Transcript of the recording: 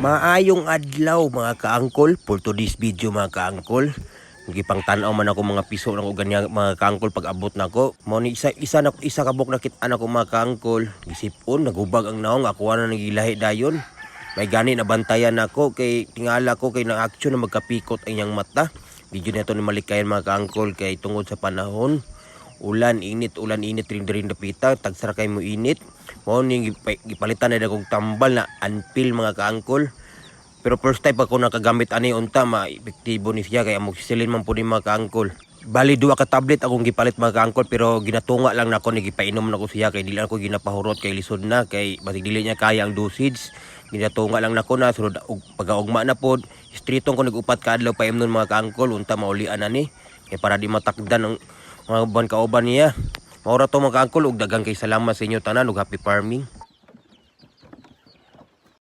Maayong adlaw mga kaangkol. For today's video mga kaangkol, gipang tanaw man ako mga piso ng ganyan mga kaangkol pag abot nako. Mo ni isa kabok nakit-an ako mga kaangkol. Gisipon nagubag ang naong ako na nagilahi dayon. May gani na bantayan ako kay tingala ko kay na action na magkapikot ang iyang mata. Video nito ni malikayan mga kaangkol kay tungod sa panahon. Ulan init rin dapita tagsara kay mo init. Mo ni gipalitan na akong tambal na unpil mga kaangkol. Pero first time ako nakagamit ani unta ma-epektibo ni siya kaya magsisilin man po ni mga kaangkol. Bali duwa ka tablet akong gipalit mga kaangkol pero ginatunga lang nako ni gipainom nako siya kay dili ako ginapahurot kay lisod na kay basig dili niya kaya ang dosage. Ginatunga lang nako na sunod pagaugma na pod. Stritong ko nag-upat ka adlaw paimnon mga kaangkol unta maulian na ni kay para di matakdan ang mga ban kauban niya. Maura to mga kaangkol ug daghang kay salamat sa inyo tanan ug happy farming.